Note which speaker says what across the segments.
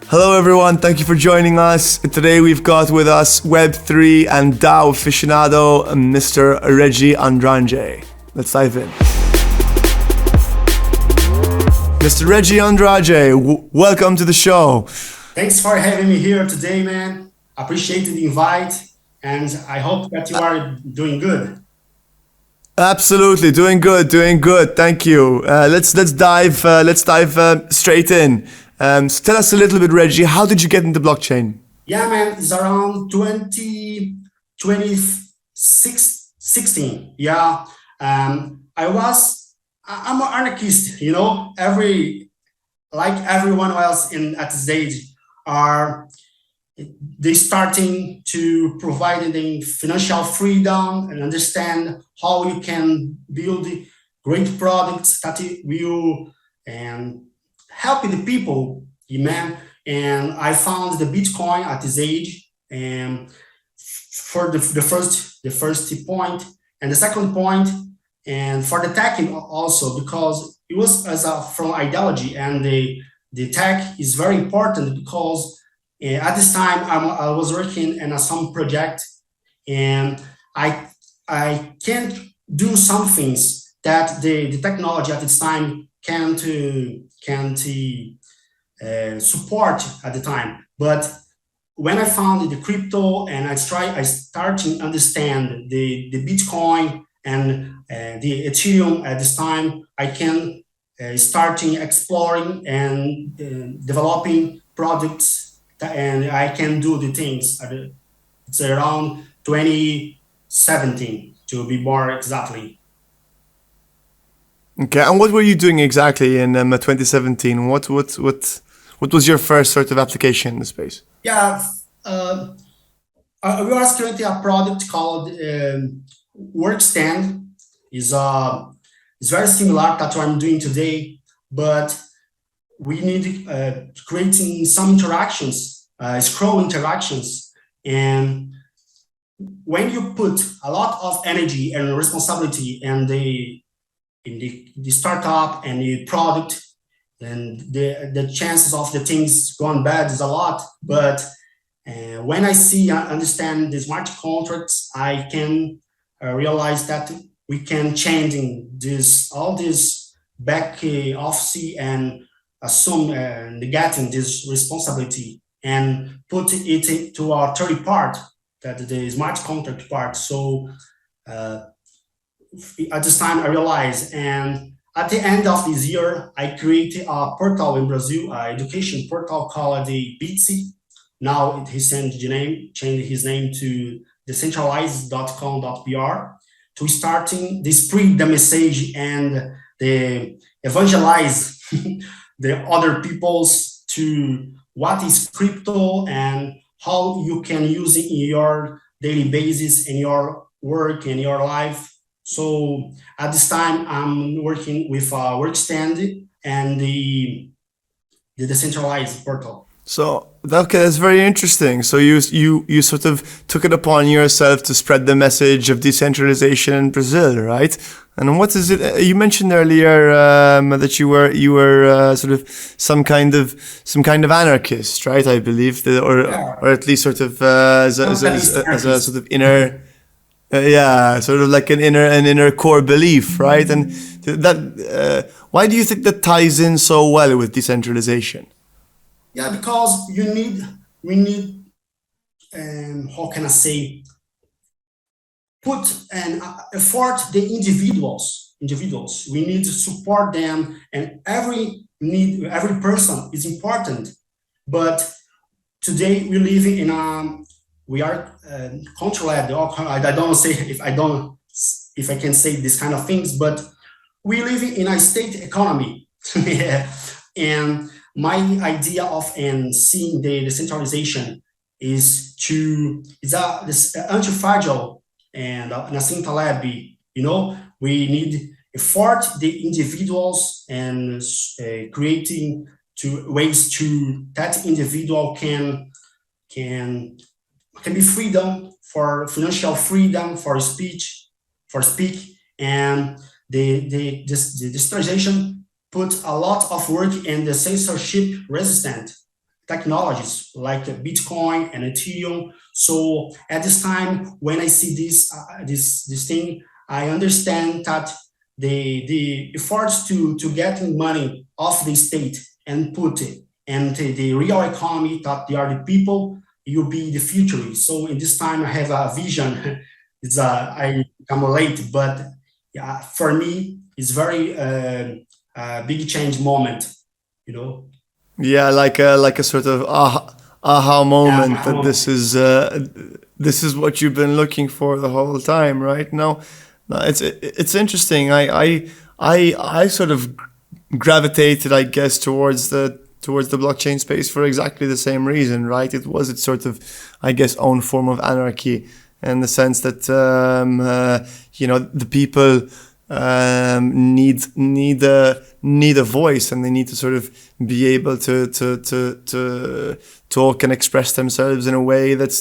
Speaker 1: Hello everyone, thank you for joining us. Today we've got with us Web3 and DAO aficionado, Mr. Regy Andrade. Let's dive in. Mr. Regy Andrade, welcome to the show.
Speaker 2: Thanks for having me here today, man. Appreciate the invite, and I hope that you are doing good.
Speaker 1: Absolutely, doing good. Thank you. Let's dive straight in. So tell us a little bit, Regy. How did you get into blockchain?
Speaker 2: Yeah, man. It's around 2016. Yeah. I'm an anarchist. Like everyone else at this age, are they starting to provide the financial freedom and understand how you can build great products that will help the people, man. And I found the Bitcoin at this age, and for the first point, and the second point, and for the tech also, because it was from ideology, and the tech is very important because at this time I was working in some project, and I can't do some things that the technology at this time can't support at the time. But when I found the crypto and I start to understand the Bitcoin and the Ethereum at this time, I can starting exploring and developing products, and I can do the things. It's around 2017 to be more exactly.
Speaker 1: Okay, and what were you doing exactly in 2017? What was your first sort of application in the space?
Speaker 2: Yeah, we are currently a product called Workstand. It's very similar to what I'm doing today, but we need creating some interactions, scroll interactions, and when you put a lot of energy and responsibility in the startup and the product, then the chances of the things going bad is a lot. But when I understand the smart contracts, I can realize that we can change all this back office and assume negating this responsibility and put it to our third part, that the smart contract part. So at this time I realized, and at the end of this year, I created a portal in Brazil, an education portal called the AIBC. Now he changed his name to decentralized.com.br, to starting to spread the message and the evangelize the other peoples to what is crypto and how you can use it in your daily basis, in your work, in your life. So at this time, I'm working with Workstand and the decentralized portal.
Speaker 1: So okay, that's very interesting. So you sort of took it upon yourself to spread the message of decentralization in Brazil, right? And what is it? You mentioned earlier that you were sort of some kind of anarchist, right? I believe, or at least sort of as a sort of inner. Sort of like an inner core belief, right? And that why do you think that ties in so well with decentralization?
Speaker 2: Yeah, because we need how can I say, put an effort the individuals. We need to support them, and every person is important. But today we live in we are controlled. I don't say if I can say this kind of things, but we live in a state economy. And my idea of seeing the decentralization is this anti-fragile and Nassim Taleb. We need effort the individuals and creating ways to that individual can be freedom, for financial freedom, for speak, and the decentralization put a lot of work in the censorship resistant technologies like Bitcoin and Ethereum. So at this time, when I see this thing, I understand that the efforts to getting money off the state and put it and the real economy, that they are the people, will be the future. So in this time, I have a vision. I come late, but yeah, for me, it's very big change moment, you know.
Speaker 1: Yeah, like a sort of aha moment
Speaker 2: Yeah,
Speaker 1: that this is what you've been looking for the whole time, right? No, it's interesting. I sort of gravitated, I guess, towards the blockchain space for exactly the same reason, right? It was its sort of, I guess, own form of anarchy, in the sense that the people need a voice, and they need to sort of be able to talk and express themselves in a way that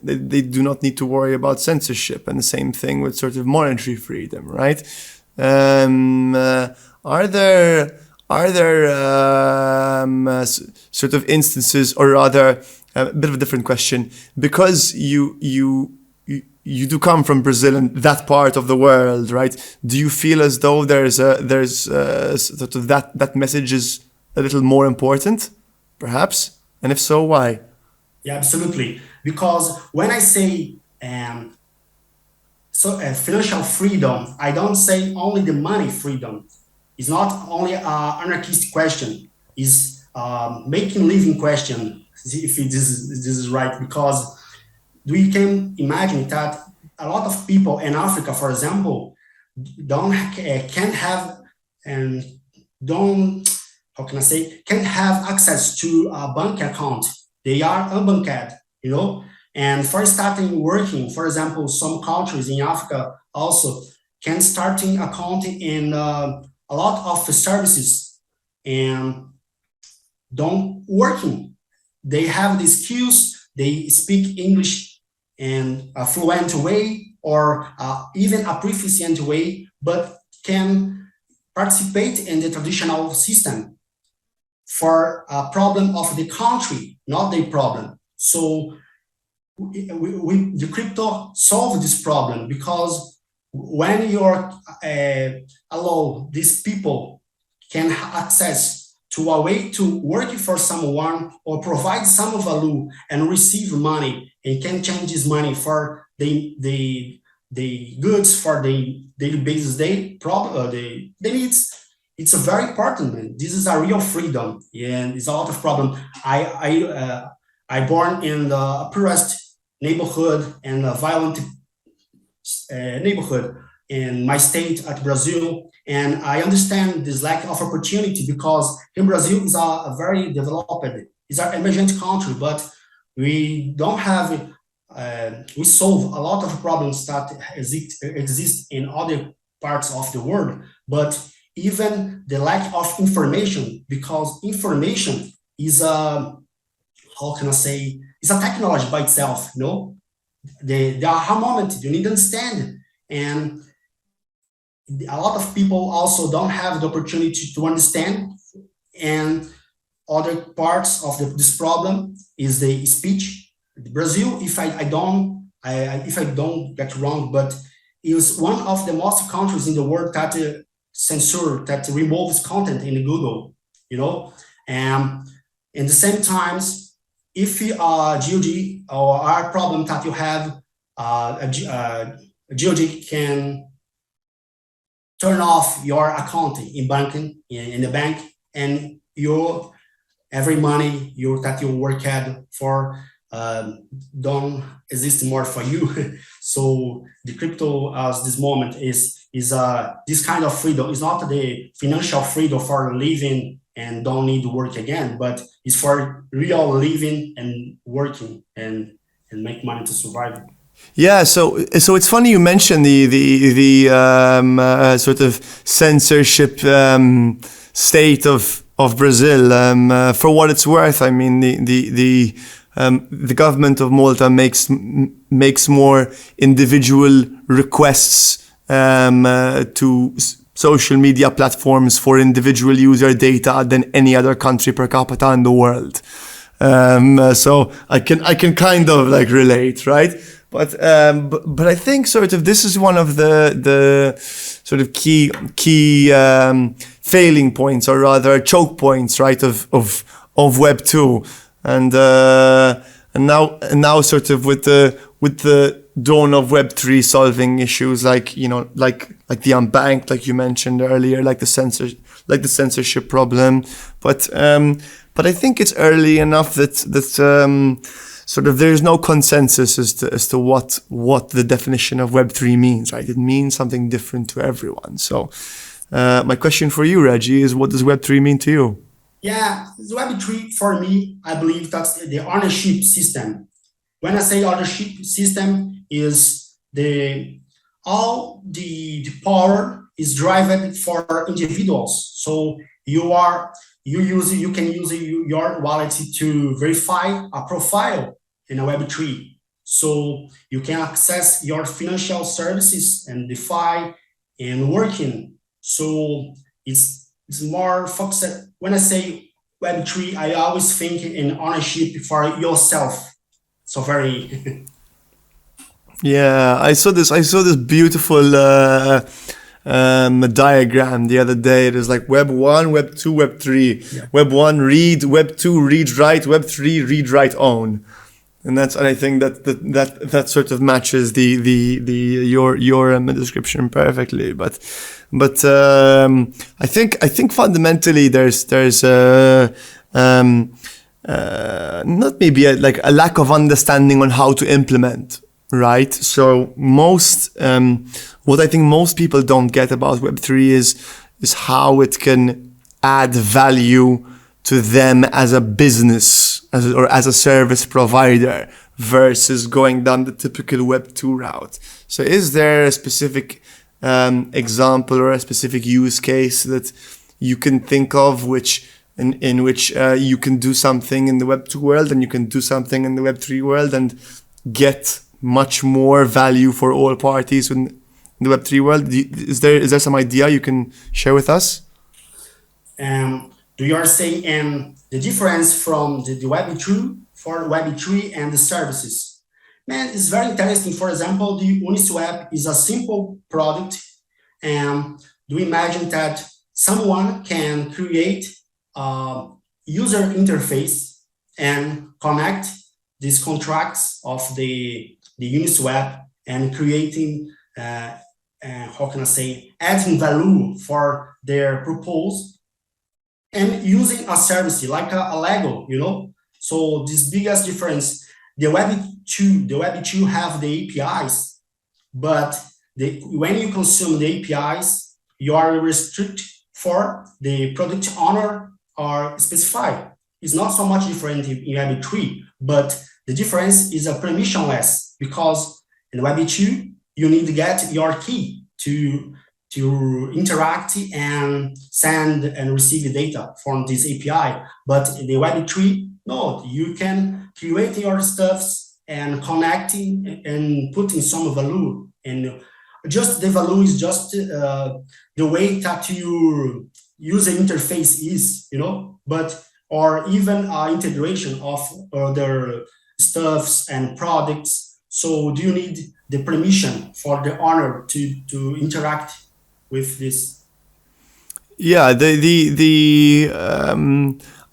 Speaker 1: they do not need to worry about censorship. And the same thing with sort of monetary freedom, right? Are there sort of instances, or rather a bit of a different question, because you do come from Brazil and that part of the world, right? Do you feel as though there's sort of that message is a little more important, perhaps? And if so, why?
Speaker 2: Yeah, absolutely. Because when I say financial freedom, I don't say only the money freedom. It's not only an anarchist question. It's making living question. If this is right, because we can imagine that a lot of people in Africa, for example, can't have can't have access to a bank account. They are unbanked, you know. And for starting working, for example, some countries in Africa also can starting account in a lot of services and don't working. They have the skills. They speak English in a fluent way, or even a proficient way, but can participate in the traditional system for a problem of the country, not their problem. So the crypto solve this problem, because when you're allow these people can access to a way to work for someone or provide some value and receive money, and can change this money for the goods for the daily basis the needs. It's a very important, man. This is a real freedom, and it's a lot of problem. I born in the poorest neighborhood and a violent neighborhood in my state at Brazil, and I understand this lack of opportunity, because in Brazil is a very developed, it's an emergent country, but we don't have we solve a lot of problems that exist in other parts of the world, but even the lack of information, because information is a, how can I say, it's a technology by itself, you know. The aha moment you need to understand, and a lot of people also don't have the opportunity to understand. And other parts of this problem is the speech. Brazil, if I don't get wrong, but is one of the most countries in the world that censor, that removes content in Google, you know. And in the same times, if GOG or our problem that you have, GOG can turn off your account in banking, in the bank, and your every money that you work at for don't exist more for you. So the crypto as this moment is this kind of freedom. It's not the financial freedom for living and don't need to work again, but it's for real living and working and make money to survive.
Speaker 1: Yeah, so it's funny you mentioned the sort of censorship state of Brazil. For what it's worth, I mean the government of Malta makes more individual requests to social media platforms for individual user data than any other country per capita in the world. So I can kind of like relate, right? But I think sort of this is one of the sort of key failing points, or rather choke points, right, of Web 2, and now sort of with the dawn of Web 3 solving issues like the unbanked, like you mentioned earlier, like the censorship problem, but I think it's early enough that sort of there's no consensus as to what the definition of Web 3 means, right? It means something different to everyone. So my question for you, Regy, is what does Web 3 mean to you?
Speaker 2: Yeah, the Web 3 for me, I believe that's the ownership system. When I say ownership system, is all the power is driven for individuals. So you can use your wallet to verify a profile in a Web 3. So you can access your financial services and DeFi and working. So it's more focused. When I say Web 3, I always think in ownership for yourself. So very.
Speaker 1: Yeah, I saw this beautiful diagram the other day. It is like Web 1, Web 2, Web 3. Yeah. Web 1 read, Web 2 read write, Web 3 read write own. And I think that sort of matches your description perfectly. But I think fundamentally there's not maybe a lack of understanding on how to implement, right? So what I think most people don't get about Web3 is how it can add value to them as a business or as a service provider versus going down the typical Web 2 route. So is there a specific example or a specific use case that you can think of in which you can do something in the Web 2 world and you can do something in the Web 3 world and get much more value for all parties in the Web 3 world? Is there some idea you can share with us?
Speaker 2: Do you are saying the difference from the Web 2 for Web 3 and the services? Man, it's very interesting. For example, the Uniswap is a simple product, and do imagine that someone can create a user interface and connect these contracts of the Uniswap and creating, how can I say, adding value for their proposal and using a service like a Lego, So this biggest difference, the Web 2 have the APIs, but when you consume the APIs, you are restricted for the product owner or specified. It's not so much different in Web 3, but the difference is a permissionless, because in Web 2, you need to get your key to interact and send and receive data from this API. But in the Web 3, no, you can create your stuffs and connecting and putting some value. And just the value is just the way that your user interface is, but or even integration of other stuffs and products. So do you need the permission for the owner to interact with this?
Speaker 1: Yeah,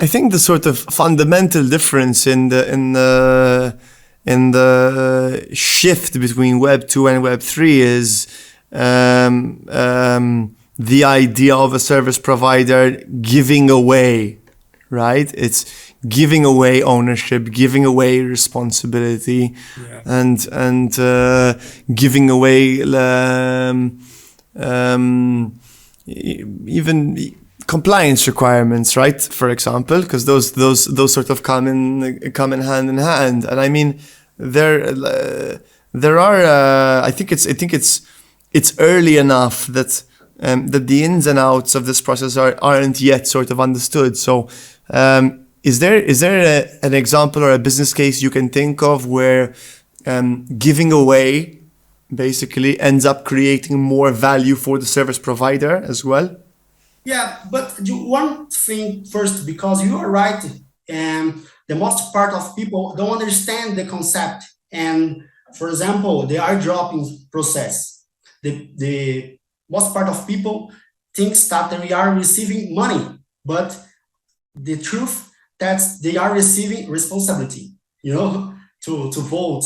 Speaker 1: I think the sort of fundamental difference in the shift between Web 2 and Web 3 is the idea of a service provider giving away, right? It's giving away ownership, giving away responsibility, and giving away even compliance requirements, right? For example, because those sort of come in hand in hand. And I mean, there are. I think it's early enough that the ins and outs of this process aren't yet sort of understood. So, is there an example or a business case you can think of where giving away basically ends up creating more value for the service provider as well?
Speaker 2: Yeah, but one thing first, because you are right, and the most part of people don't understand the concept. And for example, the airdropping process, the most part of people thinks that they are receiving money, but the truth that they are receiving responsibility, to vote,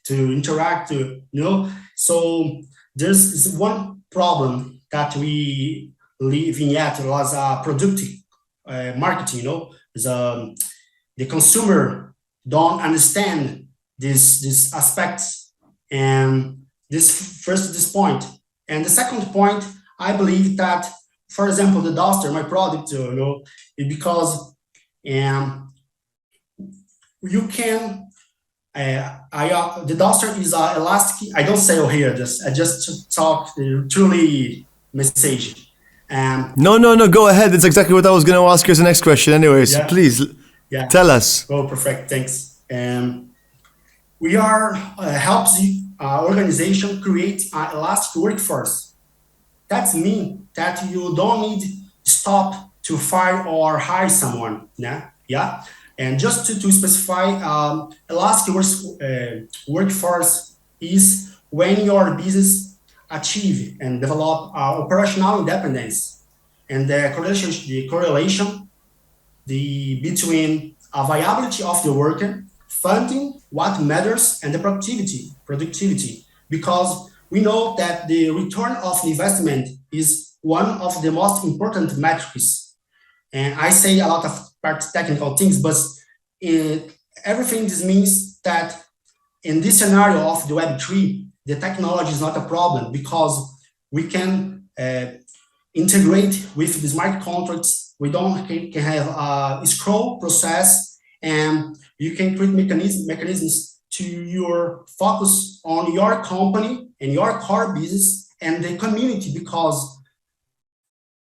Speaker 2: to interact, So there's one problem that we live in yet was product marketing, the consumer don't understand these aspects, and this point. And the second point, I believe that, for example, the Daoster, my product, because you can, the Daoster is elastic. I don't say here, I just talk truly message.
Speaker 1: No, go ahead. It's exactly what I was going to ask you as the next question anyways. Yeah. Please, tell us.
Speaker 2: Oh, perfect, thanks. We are helps the organization create an elastic workforce. That means that you don't need to stop to fire or hire someone. Yeah. And just to specify, elastic workforce is when your business achieve and develop operational independence, and the correlation between viability of the worker, funding, what matters, and the productivity, because we know that the return of investment is one of the most important metrics. And I say a lot of technical things, but everything this means that in this scenario of the Web3, the technology is not a problem, because we can integrate with the smart contracts. We can have a scroll process, and you can create mechanisms to your focus on your company and your core business and the community, because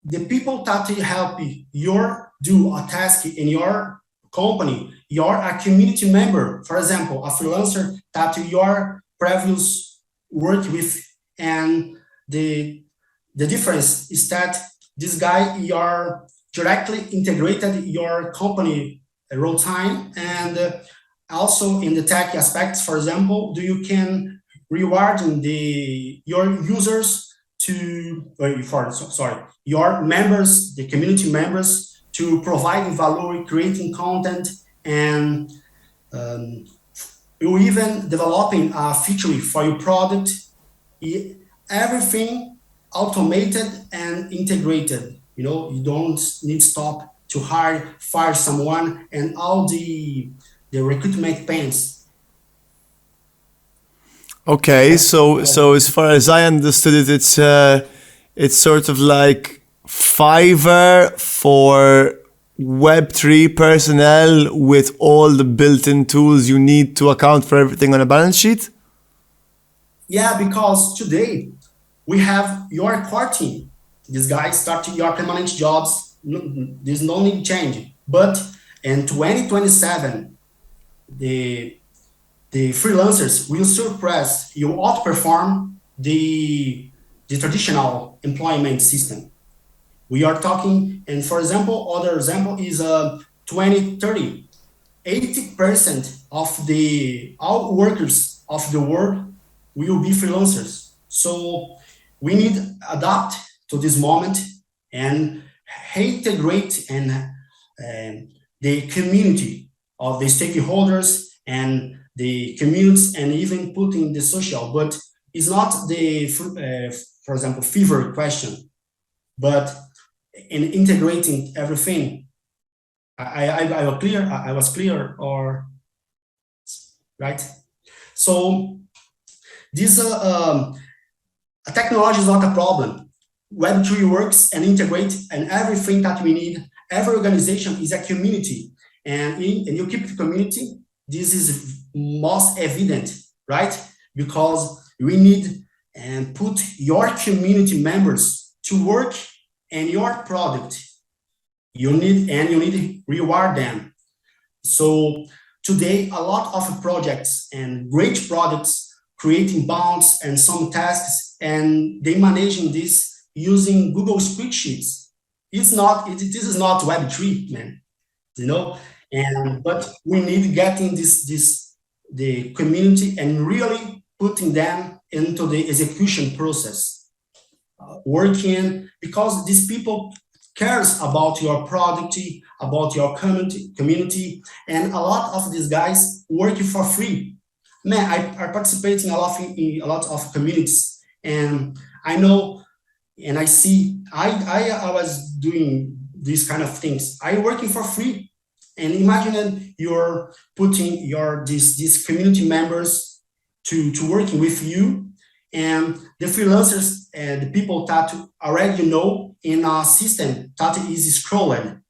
Speaker 2: the people that help you do a task in your company, you're a community member, for example, a freelancer that your previous work with, and the difference is that this guy, you're directly integrated your company role time, and also in the tech aspects, for example, you can reward your users your members, the community members, to provide value, creating content, and you even developing a feature for your product. Everything automated and integrated. You don't need to stop to fire someone, and all the recruitment pains.
Speaker 1: Okay, so as far as I understood it, it's sort of like Fiverr for Web3 personnel with all the built-in tools you need to account for everything on a balance sheet?
Speaker 2: Yeah, because today we have your core team. These guys starting your permanent jobs. There's no need change. But in 2027, the freelancers will surpass, you outperform the traditional employment system. We are talking, and for example, other example is 2030, 80% of all workers of the world will be freelancers. So we need to adapt to this moment and integrate and the community of the stakeholders and the communities, and even putting the social, but it's not for example, fever question, but in integrating everything. I was clear, or right? So this technology is not a problem. Web3 works and integrate, and everything that we need. Every organization is a community, and you keep the community. This is most evident, right? Because we need and put your community members to work in your product. You need to reward them. So today, a lot of projects and great products creating bounds and some tasks, and they managing this using Google spreadsheets. This is not Web3, man. But we need getting the community and really putting them into the execution process, working, because these people cares about your product, about your community, and a lot of these guys work for free. Man, I participate in a lot of communities, and I know, and I see, I was doing these kind of things. I working for free, and imagine you're putting these community members to working with you, and the freelancers and the people that already know in a system that is scrolled,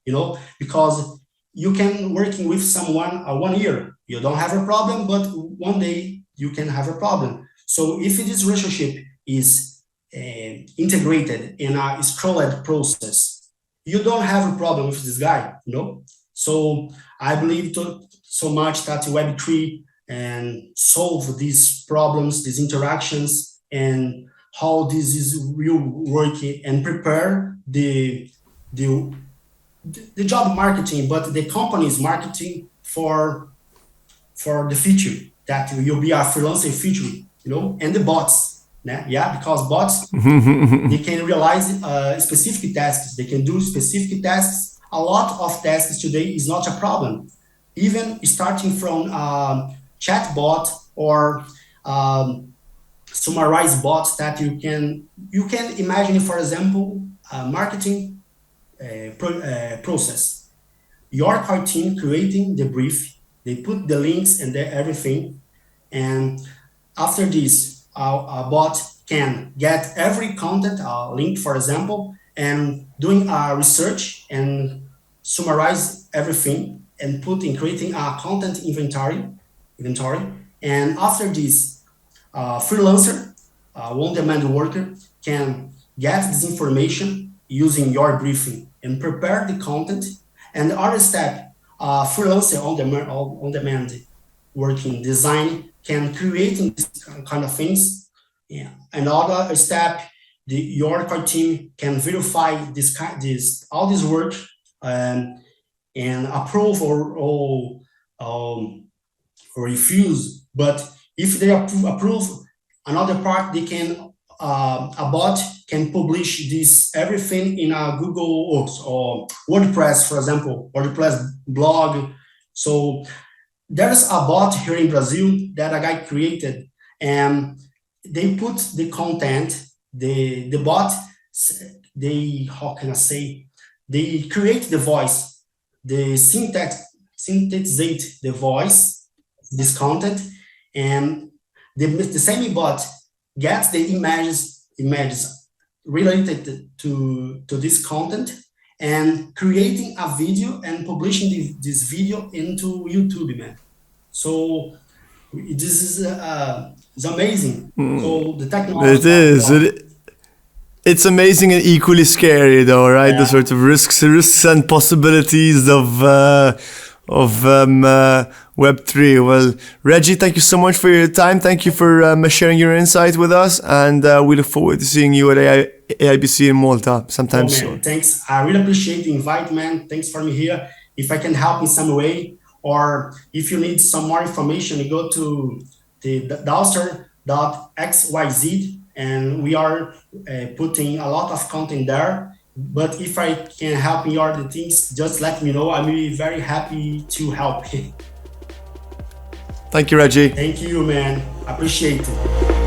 Speaker 2: because you can working with someone 1 year, you don't have a problem, but one day you can have a problem. So if this relationship is integrated in a scrolled process, you don't have a problem with this guy, So I believe so much that Web3 and solve these problems, these interactions, and how this is real working, and prepare the job marketing, but the company's marketing for the future, that will be a freelancing future, and the bots, because bots, they can realize specific tasks, they can do specific tasks. A lot of tasks today is not a problem, even starting from chatbot or summarize bots that you can imagine. For example, marketing process. Your core team creating the brief, they put the links and everything, and after this, a bot can get every content link, for example, and doing a research and summarize everything and creating a content inventory. And after this, freelancer, on-demand worker, can get this information using your briefing and prepare the content. And the other step, freelancer on demand working design can create this kind of things. Yeah. Another step, your core team can verify all this work and approve or refuse. But if they approve another part, they can a bot can publish this everything in a Google or WordPress, for example, WordPress blog. So there's a bot here in Brazil that a guy created, and they put the content, the bot, how can I say, they create the voice, the synthesize the voice, this content, and the same bot gets the images related to this content, and creating a video and publishing this video into YouTube, man. So this is it's amazing. So the technology.
Speaker 1: It is. It's amazing and equally scary, though, right? Yeah. The sort of risks and possibilities of Web3. Well, Regy, thank you so much for your time. Thank you for sharing your insight with us, and we look forward to seeing you at AIBC in Malta sometime soon.
Speaker 2: Thanks. I really appreciate the invite, man. Thanks for me here. If I can help in some way, or if you need some more information, you go to the Daoster.xyz, and we are putting a lot of content there. But if I can help in other things, just let me know. I'll be very happy to help.
Speaker 1: Thank you, Regy.
Speaker 2: Thank you, man. Appreciate it.